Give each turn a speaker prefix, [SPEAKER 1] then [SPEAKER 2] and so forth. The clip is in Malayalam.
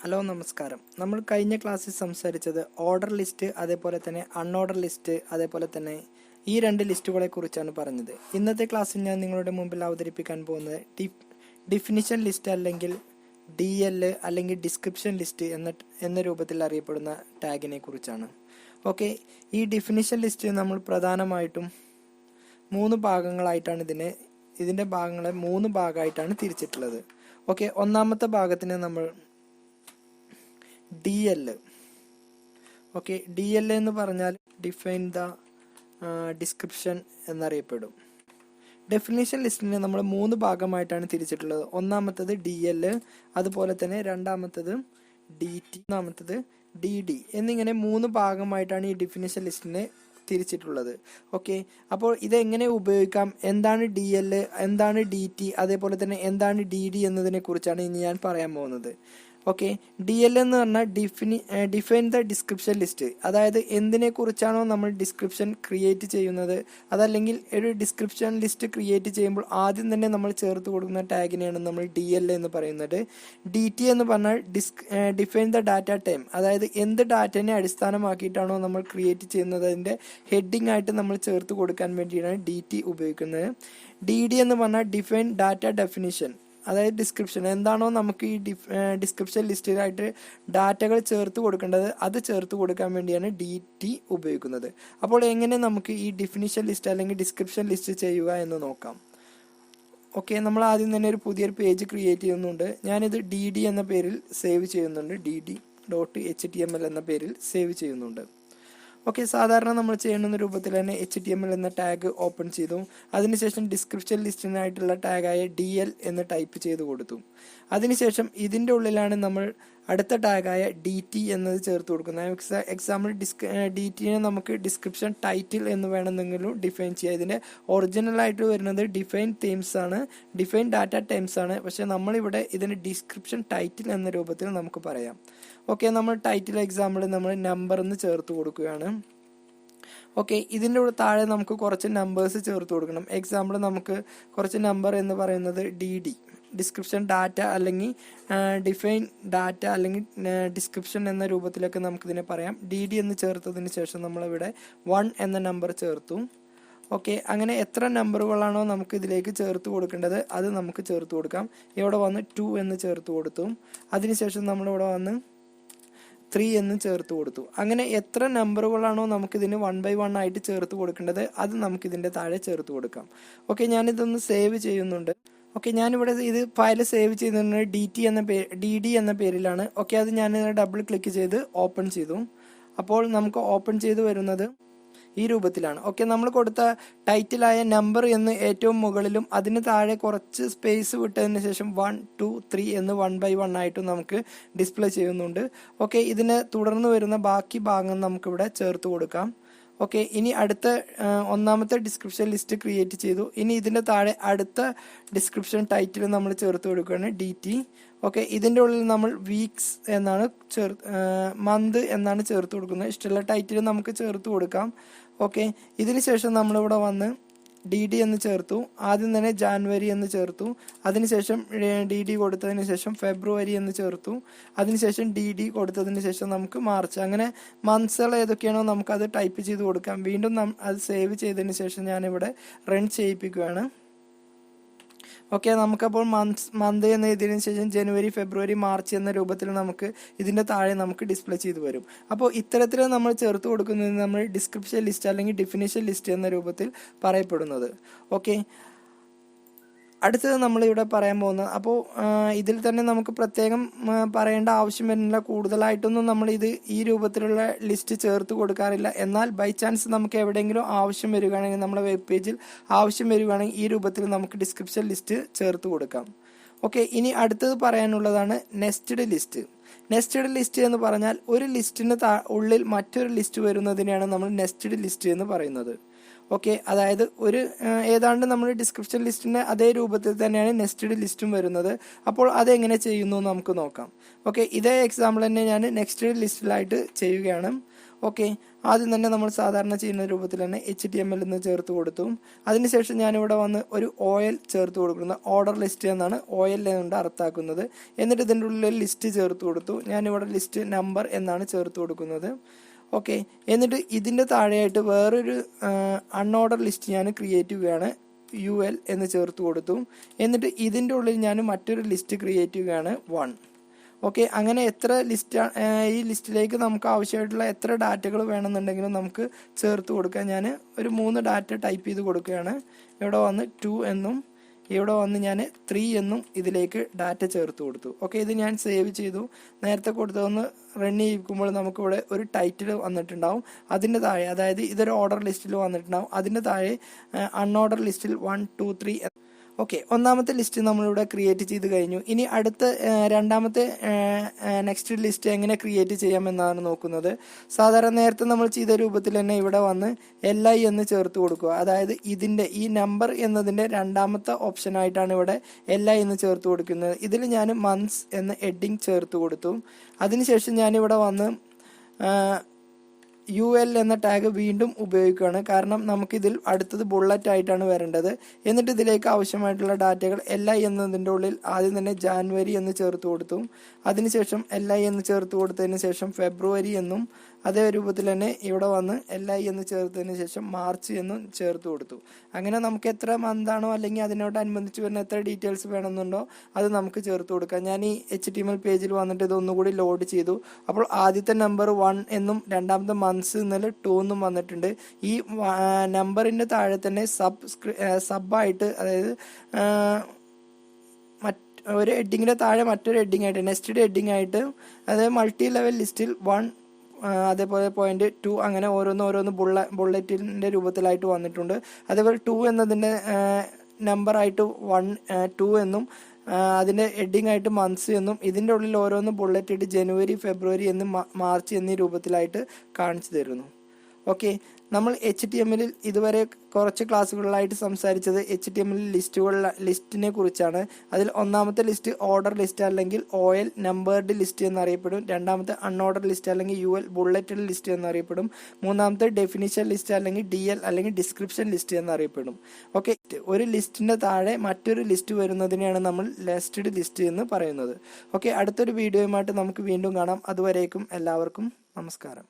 [SPEAKER 1] ഹലോ നമസ്കാരം. നമ്മൾ കഴിഞ്ഞ ക്ലാസ്സിൽ സംസാരിച്ചത് ഓർഡർ ലിസ്റ്റ്, അതേപോലെ തന്നെ അൺഓർഡർ ലിസ്റ്റ്, അതേപോലെ തന്നെ ഈ രണ്ട് ലിസ്റ്റുകളെ കുറിച്ചാണ് പറഞ്ഞത്. ഇന്നത്തെ ക്ലാസ്സിൽ ഞാൻ നിങ്ങളുടെ മുമ്പിൽ അവതരിപ്പിക്കാൻ പോകുന്നത് ഡിഫിനിഷൻ ലിസ്റ്റ് അല്ലെങ്കിൽ DL അല്ലെങ്കിൽ ഡിസ്ക്രിപ്ഷൻ ലിസ്റ്റ് എന്ന രൂപത്തിൽ അറിയപ്പെടുന്ന ടാഗിനെ കുറിച്ചാണ്. ഓക്കെ, ഈ ഡിഫിനിഷൻ ലിസ്റ്റ് നമ്മൾ പ്രധാനമായിട്ടും മൂന്ന് ഭാഗങ്ങളായിട്ടാണ് ഇതിൻ്റെ ഭാഗങ്ങളെ മൂന്ന് ഭാഗമായിട്ടാണ് തിരിച്ചിട്ടുള്ളത്. ഓക്കെ, ഒന്നാമത്തെ ഭാഗത്തിന് നമ്മൾ DL. ഓക്കെ, DL എന്ന് പറഞ്ഞാൽ ഡിഫൈൻ ദ ഡിസ്ക്രിപ്ഷൻ എന്നറിയപ്പെടും. ഡെഫിനിഷൻ ലിസ്റ്റിനെ നമ്മൾ മൂന്ന് ഭാഗമായിട്ടാണ് തിരിച്ചിട്ടുള്ളത്. ഒന്നാമത്തത് DL, അതുപോലെ തന്നെ രണ്ടാമത്തത് DT, മൂന്നാമത്തത് DD എന്നിങ്ങനെ മൂന്ന് ഭാഗമായിട്ടാണ് ഈ ഡെഫിനിഷൻ ലിസ്റ്റിനെ തിരിച്ചിട്ടുള്ളത്. ഓക്കെ, അപ്പോൾ ഇതെങ്ങനെ ഉപയോഗിക്കാം, എന്താണ് DL, എന്താണ് DT, അതേപോലെ തന്നെ എന്താണ് DD എന്നതിനെ കുറിച്ചാണ് ഇനി ഞാൻ പറയാൻ പോകുന്നത്. ഓക്കെ, DL എന്ന് പറഞ്ഞാൽ ഡിഫൈൻ ദ ഡിസ്ക്രിപ്ഷൻ ലിസ്റ്റ്. അതായത് എന്തിനെ കുറിച്ചാണോ നമ്മൾ ഡിസ്ക്രിപ്ഷൻ ക്രിയേറ്റ് ചെയ്യുന്നത്, അതല്ലെങ്കിൽ ഒരു ഡിസ്ക്രിപ്ഷൻ ലിസ്റ്റ് ക്രിയേറ്റ് ചെയ്യുമ്പോൾ ആദ്യം തന്നെ നമ്മൾ ചേർത്ത് കൊടുക്കുന്ന ടാഗിനെയാണ് നമ്മൾ DL എന്ന് പറയുന്നത്. DT എന്ന് പറഞ്ഞാൽ ഡിഫൈൻ ദ ഡാറ്റ ടൈം. അതായത് എന്ത് ഡാറ്റനെ അടിസ്ഥാനമാക്കിയിട്ടാണോ നമ്മൾ ക്രിയേറ്റ് ചെയ്യുന്നത് അതിൻ്റെ ഹെഡിങ് ആയിട്ട് നമ്മൾ ചേർത്ത് കൊടുക്കാൻ വേണ്ടിയാണ് DT ഉപയോഗിക്കുന്നത്. DD എന്ന് പറഞ്ഞാൽ ഡിഫൈൻ ഡാറ്റ ഡെഫിനിഷൻ. അതായത് ഡിസ്ക്രിപ്ഷൻ എന്താണോ നമുക്ക് ഈ ഡിസ്ക്രിപ്ഷൻ ലിസ്റ്റിലായിട്ട് ഡാറ്റകൾ ചേർത്ത് കൊടുക്കേണ്ടത് അത് ചേർത്ത് കൊടുക്കാൻ വേണ്ടിയാണ് DT ഉപയോഗിക്കുന്നത്. അപ്പോൾ എങ്ങനെ നമുക്ക് ഈ ഡെഫിനിഷൻ ലിസ്റ്റ് അല്ലെങ്കിൽ ഡിസ്ക്രിപ്ഷൻ ലിസ്റ്റ് ചെയ്യുക എന്ന് നോക്കാം. ഓക്കെ, നമ്മൾ ആദ്യം തന്നെ ഒരു പുതിയൊരു പേജ് ക്രിയേറ്റ് ചെയ്യുന്നുണ്ട്. ഞാനിത് DD എന്ന പേരിൽ സേവ് ചെയ്യുന്നുണ്ട്. DD.html എന്ന പേരിൽ സേവ് ചെയ്യുന്നുണ്ട്. ഓക്കെ, സാധാരണ നമ്മൾ ചെയ്യുന്ന രൂപത്തിൽ തന്നെ HTML എന്ന ടാഗ് ഓപ്പൺ ചെയ്തു. അതിനുശേഷം ഡിസ്ക്രിപ്ഷൻ ലിസ്റ്റിനായിട്ടുള്ള ടാഗായ DL എന്ന് ടൈപ്പ് ചെയ്ത് കൊടുത്തു. അതിനുശേഷം ഇതിൻ്റെ ഉള്ളിലാണ് നമ്മൾ അടുത്ത ടാഗായ DT എന്നത് ചേർത്ത് കൊടുക്കുന്നത്. എക്സാമ്പിൾ DTനെ നമുക്ക് ഡിസ്ക്രിപ്ഷൻ ടൈറ്റിൽ എന്ന് വേണമെന്നെങ്കിലും ഡിഫൈൻ ചെയ്യാം. ഇതിൻ്റെ ഒറിജിനലായിട്ട് വരുന്നത് ഡിഫൈൻ തീംസ് ആണ്, ഡിഫൈൻ ഡാറ്റ ടൈംസ് ആണ്. പക്ഷെ നമ്മളിവിടെ ഇതിന് ഡിസ്ക്രിപ്ഷൻ ടൈറ്റിൽ എന്ന രൂപത്തിൽ നമുക്ക് പറയാം. ഓക്കെ, നമ്മൾ ടൈറ്റിൽ എക്സാമ്പിൾ നമ്മൾ നമ്പർ എന്ന് ചേർത്ത് കൊടുക്കുകയാണ്. ഓക്കെ, ഇതിൻ്റെ കൂടെ താഴെ നമുക്ക് കുറച്ച് നമ്പേഴ്സ് ചേർത്ത് കൊടുക്കണം. എക്സാമ്പിൾ നമുക്ക് കുറച്ച് നമ്പർ എന്ന് പറയുന്നത് DD ഡിസ്ക്രിപ്ഷൻ ഡാറ്റ അല്ലെങ്കിൽ ഡിഫൈൻ ഡാറ്റ അല്ലെങ്കിൽ ഡിസ്ക്രിപ്ഷൻ എന്ന രൂപത്തിലൊക്കെ നമുക്കിതിനെ പറയാം. DD എന്ന് ചേർത്തതിന് ശേഷം നമ്മളിവിടെ 1 എന്ന നമ്പർ ചേർത്തു. ഓക്കെ, അങ്ങനെ എത്ര നമ്പറുകളാണോ നമുക്ക് ഇതിലേക്ക് ചേർത്ത് കൊടുക്കേണ്ടത് അത് നമുക്ക് ചേർത്ത് കൊടുക്കാം. ഇവിടെ വന്ന് 2 എന്ന് ചേർത്ത് കൊടുത്തു. അതിനുശേഷം നമ്മളിവിടെ വന്ന് 3 എന്ന് ചേർത്ത് കൊടുത്തു. അങ്ങനെ എത്ര നമ്പറുകളാണോ നമുക്കിതിന് 1 by 1 ആയിട്ട് ചേർത്ത് കൊടുക്കേണ്ടത് അത് നമുക്കിതിൻ്റെ താഴെ ചേർത്ത് കൊടുക്കാം. ഓക്കെ, ഞാനിതൊന്ന് സേവ് ചെയ്യുന്നുണ്ട്. ഓക്കെ, ഞാനിവിടെ ഇത് ഫയൽ സേവ് ചെയ്യുന്നത് DD എന്ന പേരിലാണ്. ഓക്കെ, അത് ഞാൻ ഡബിൾ ക്ലിക്ക് ചെയ്ത് ഓപ്പൺ ചെയ്തു. അപ്പോൾ നമുക്ക് ഓപ്പൺ ചെയ്ത് വരുന്നത് ഈ രൂപത്തിലാണ്. ഓക്കെ, നമ്മൾ കൊടുത്ത ടൈറ്റിലായ നമ്പർ എന്ന് ഏറ്റവും മുകളിലും അതിന് താഴെ കുറച്ച് സ്പേസ് വിട്ടതിന് ശേഷം 1, 2, 3 എന്ന് 1 by 1 ആയിട്ടും നമുക്ക് ഡിസ്പ്ലേ ചെയ്യുന്നുണ്ട്. ഓക്കെ, ഇതിന് തുടർന്ന് വരുന്ന ബാക്കി ഭാഗം നമുക്കിവിടെ ചേർത്ത് കൊടുക്കാം. ഓക്കെ, ഇനി അടുത്ത ഒന്നാമത്തെ ഡിസ്ക്രിപ്ഷൻ ലിസ്റ്റ് ക്രിയേറ്റ് ചെയ്തു. ഇനി ഇതിൻ്റെ താഴെ അടുത്ത ഡിസ്ക്രിപ്ഷൻ ടൈറ്റിൽ നമ്മൾ ചേർത്ത് കൊടുക്കുകയാണ് DT. ഓക്കെ, ഇതിൻ്റെ ഉള്ളിൽ നമ്മൾ വീക്സ് എന്നാണ് മന്ത് എന്നാണ് ചേർത്ത് കൊടുക്കുന്നത്. ഇഷ്ടമുള്ള ടൈറ്റിൽ നമുക്ക് ചേർത്ത് കൊടുക്കാം. ഓക്കെ, ഇതിന് ശേഷം നമ്മളിവിടെ വന്ന് DD എന്ന് ചേർത്തു. ആദ്യം തന്നെ ജാനുവരി എന്ന് ചേർത്തു. അതിനുശേഷം DD കൊടുത്തതിന് ശേഷം ഫെബ്രുവരി എന്ന് ചേർത്തു. അതിനുശേഷം DD കൊടുത്തതിന് ശേഷം നമുക്ക് മാർച്ച്. അങ്ങനെ മന്ത്സുകൾ ഏതൊക്കെയാണോ നമുക്കത് ടൈപ്പ് ചെയ്ത് കൊടുക്കാം. വീണ്ടും അത് സേവ് ചെയ്തതിന് ശേഷം ഞാനിവിടെ റൺ ചെയ്യിപ്പിക്കുകയാണ്. ഓക്കെ, നമുക്കപ്പോൾ മന്ത് എന്ന് എഴുതിയതിനു ശേഷം ജനുവരി, ഫെബ്രുവരി, മാർച്ച് എന്ന രൂപത്തിൽ നമുക്ക് ഇതിൻ്റെ താഴെ നമുക്ക് ഡിസ്പ്ലേ ചെയ്ത് വരും. അപ്പോൾ ഇത്തരത്തിൽ നമ്മൾ ചേർത്ത് കൊടുക്കുന്നത് നമ്മൾ ഡിസ്ക്രിപ്ഷൻ ലിസ്റ്റ് അല്ലെങ്കിൽ ഡെഫിനിഷൻ ലിസ്റ്റ് എന്ന രൂപത്തിൽ പറയപ്പെടുന്നത്. ഓക്കെ, അടുത്തത് നമ്മളിവിടെ പറയാൻ പോകുന്നത്, അപ്പോൾ ഇതിൽ തന്നെ നമുക്ക് പ്രത്യേകം പറയേണ്ട ആവശ്യം വരുന്നില്ല. കൂടുതലായിട്ടൊന്നും നമ്മൾ ഈ രൂപത്തിലുള്ള ലിസ്റ്റ് ചേർത്ത് കൊടുക്കാറില്ല. എന്നാൽ ബൈ ചാൻസ് നമുക്ക് എവിടെയെങ്കിലും ആവശ്യം വരികയാണെങ്കിൽ നമ്മുടെ വെബ് പേജിൽ ആവശ്യം വരികയാണെങ്കിൽ ഈ രൂപത്തിൽ നമുക്ക് ഡിസ്ക്രിപ്ഷൻ ലിസ്റ്റ് ചേർത്ത് കൊടുക്കാം. ഓക്കെ, ഇനി അടുത്തത് പറയാനുള്ളതാണ് നെസ്റ്റഡ് ലിസ്റ്റ്. നെസ്റ്റഡ് ലിസ്റ്റ് എന്ന് പറഞ്ഞാൽ ഒരു ലിസ്റ്റിന് ഉള്ളിൽ മറ്റൊരു ലിസ്റ്റ് വരുന്നതിനെയാണ് നമ്മൾ നെസ്റ്റഡ് ലിസ്റ്റ് എന്ന് പറയുന്നത്. ഓക്കെ, അതായത് ഏതാണ്ട് നമ്മൾ ഡിസ്ക്രിപ്ഷൻ ലിസ്റ്റിൻ്റെ അതേ രൂപത്തിൽ തന്നെയാണ് നെസ്റ്റഡ് ലിസ്റ്റും വരുന്നത്. അപ്പോൾ അതെങ്ങനെ ചെയ്യുന്നു നമുക്ക് നോക്കാം. ഓക്കെ, ഇതേ എക്സാമ്പിൾ തന്നെ ഞാൻ നെക്സ്റ്റ് ലിസ്റ്റിലായിട്ട് ചെയ്യുകയാണ്. ഓക്കെ, ആദ്യം തന്നെ നമ്മൾ സാധാരണ ചെയ്യുന്ന രൂപത്തിൽ തന്നെ HTML എന്ന് ചേർത്ത് കൊടുത്തു. അതിനുശേഷം ഞാനിവിടെ വന്ന് ഒരു OL ചേർത്ത് കൊടുക്കുന്നത്, ഓർഡർ ലിസ്റ്റ് എന്നാണ് OL എന്നുകൊണ്ട് അർത്ഥമാക്കുന്നത്. എന്നിട്ട് ഇതിൻ്റെ ഉള്ളിൽ ലിസ്റ്റ് ചേർത്ത് കൊടുത്തു. ഞാനിവിടെ ലിസ്റ്റ് നമ്പർ എന്നാണ് ചേർത്ത് കൊടുക്കുന്നത്. ഓക്കെ, എന്നിട്ട് ഇതിൻ്റെ താഴെയായിട്ട് വേറൊരു അൺഓർഡർ ലിസ്റ്റ് ഞാൻ ക്രിയേറ്റ് ചെയ്യുകയാണ്. UL എന്ന് ചേർത്ത് കൊടുത്തു. എന്നിട്ട് ഇതിൻ്റെ ഉള്ളിൽ ഞാൻ മറ്റൊരു ലിസ്റ്റ് ക്രിയേറ്റ് ചെയ്യുകയാണ് 1. ഓക്കെ, അങ്ങനെ എത്ര ലിസ്റ്റ്, ഈ ലിസ്റ്റിലേക്ക് നമുക്ക് ആവശ്യമായിട്ടുള്ള എത്ര ഡാറ്റകൾ വേണമെന്നുണ്ടെങ്കിലും നമുക്ക് ചേർത്ത് കൊടുക്കാം. ഞാൻ ഒരു 3 ഡാറ്റ ടൈപ്പ് ചെയ്ത് കൊടുക്കുകയാണ്. ഇവിടെ വന്ന് 2 എന്നും ഇവിടെ വന്ന് ഞാൻ 3 എന്നും ഇതിലേക്ക് ഡാറ്റ ചേർത്ത് കൊടുത്തു. ഓക്കെ, ഇത് ഞാൻ സേവ് ചെയ്തു. നേരത്തെ കൊടുത്തതൊന്ന് റൺ ചെയ്യിക്കുമ്പോൾ നമുക്കിവിടെ ഒരു ടൈറ്റിൽ വന്നിട്ടുണ്ടാവും. അതിൻ്റെ താഴെ, അതായത് ഇതൊരു ഓർഡർ ലിസ്റ്റിൽ വന്നിട്ടുണ്ടാവും. അതിൻ്റെ താഴെ അൺഓർഡർ ലിസ്റ്റിൽ 1, 2, 3. ഓക്കെ, ഒന്നാമത്തെ ലിസ്റ്റ് നമ്മളിവിടെ ക്രിയേറ്റ് ചെയ്ത് കഴിഞ്ഞു. ഇനി അടുത്ത രണ്ടാമത്തെ നെക്സ്റ്റ് ലിസ്റ്റ് എങ്ങനെ ക്രിയേറ്റ് ചെയ്യാമെന്നാണ് നോക്കുന്നത്. സാധാരണ നേരത്തെ നമ്മൾ ചെയ്ത രൂപത്തിൽ തന്നെ ഇവിടെ വന്ന് LI എന്ന് ചേർത്ത് കൊടുക്കുക. അതായത് ഇതിൻ്റെ ഈ നമ്പർ എന്നതിൻ്റെ രണ്ടാമത്തെ ഓപ്ഷനായിട്ടാണ് ഇവിടെ LI എന്ന് ചേർത്ത് കൊടുക്കുന്നത്. ഇതിൽ ഞാൻ മന്ത്സ് എന്ന ഹെഡിങ് ചേർത്ത് കൊടുത്തു. അതിനുശേഷം ഞാനിവിടെ വന്ന് UL എന്ന ടാഗ് വീണ്ടും ഉപയോഗിക്കുകയാണ്. കാരണം നമുക്കിതിൽ അടുത്തത് ബുള്ളറ്റ് ആയിട്ടാണ് വരേണ്ടത്. എന്നിട്ട് ഇതിലേക്ക് ആവശ്യമായിട്ടുള്ള ഡാറ്റകൾ LI എന്നതിൻ്റെ ഉള്ളിൽ ആദ്യം തന്നെ ജാനുവരി എന്ന് ചേർത്ത് കൊടുത്തു. അതിനുശേഷം LI എന്ന് ചേർത്ത് കൊടുത്തതിന് ശേഷം ഫെബ്രുവരി എന്നും അതേ രൂപത്തിൽ തന്നെ ഇവിടെ വന്ന് LI എന്ന് ചേർത്തതിന് ശേഷം മാർച്ച് എന്നും ചേർത്ത് കൊടുത്തു. അങ്ങനെ നമുക്ക് എത്ര മന്താണോ അല്ലെങ്കിൽ അതിനോടനുബന്ധിച്ച് വരുന്ന എത്ര ഡീറ്റെയിൽസ് വേണമെന്നുണ്ടോ അത് നമുക്ക് ചേർത്ത് കൊടുക്കാം. ഞാൻ ഈ HTML പേജിൽ വന്നിട്ട് ഇതൊന്നുകൂടി ലോഡ് ചെയ്തു. അപ്പോൾ ആദ്യത്തെ നമ്പർ 1 എന്നും രണ്ടാമത്തെ മന്ത്സ് ഇന്നലെ 2 എന്നും വന്നിട്ടുണ്ട്. ഈ നമ്പറിൻ്റെ താഴെ തന്നെ സബായിട്ട്, അതായത് ഒരു ഹെഡിങ്ങിൻ്റെ താഴെ മറ്റൊരു ഹെഡിങ് ആയിട്ട്, നെക്സ്റ്റ് ഹെഡിങ് ആയിട്ട്, അതായത് മൾട്ടി ലെവൽ ലിസ്റ്റിൽ 1, അതേപോലെ പോയിന്റ് 2, അങ്ങനെ ഓരോന്ന് ബുള്ളറ്റിൻ്റെ രൂപത്തിലായിട്ട് വന്നിട്ടുണ്ട്. അതേപോലെ 2 എന്നതിൻ്റെ നമ്പറായിട്ട് 1, 2 എന്നും അതിൻ്റെ ഹെഡിങ് ആയിട്ട് മന്ത്സ് എന്നും ഇതിൻ്റെ ഉള്ളിൽ ഓരോന്ന് ബുള്ളറ്റ് ഇട്ട് ജനുവരി, ഫെബ്രുവരി എന്നും മാർച്ച് എന്നീ രൂപത്തിലായിട്ട് കാണിച്ചു തരുന്നു. ഓക്കെ, നമ്മൾ HTML ഇതുവരെ കുറച്ച് ക്ലാസ്സുകളിലായിട്ട് സംസാരിച്ചത് HTML ലിസ്റ്റിനെ കുറിച്ചാണ്. അതിൽ ഒന്നാമത്തെ ലിസ്റ്റ് ഓർഡർ ലിസ്റ്റ് അല്ലെങ്കിൽ OL നമ്പേർഡ് ലിസ്റ്റ് എന്നറിയപ്പെടും. രണ്ടാമത്തെ അൺഓർഡർ ലിസ്റ്റ് അല്ലെങ്കിൽ UL ബുള്ളറ്റഡ് ലിസ്റ്റ് എന്നറിയപ്പെടും. മൂന്നാമത്തെ ഡെഫിനിഷൻ ലിസ്റ്റ് അല്ലെങ്കിൽ DL അല്ലെങ്കിൽ ഡിസ്ക്രിപ്ഷൻ ലിസ്റ്റ് എന്നറിയപ്പെടും. ഓക്കെ, ഒരു ലിസ്റ്റിൻ്റെ താഴെ മറ്റൊരു ലിസ്റ്റ് വരുന്നതിനെയാണ് നമ്മൾ നെസ്റ്റഡ് ലിസ്റ്റ് എന്ന് പറയുന്നത്. ഓക്കെ, അടുത്തൊരു വീഡിയോയുമായിട്ട് നമുക്ക് വീണ്ടും കാണാം. അതുവരേക്കും എല്ലാവർക്കും നമസ്കാരം.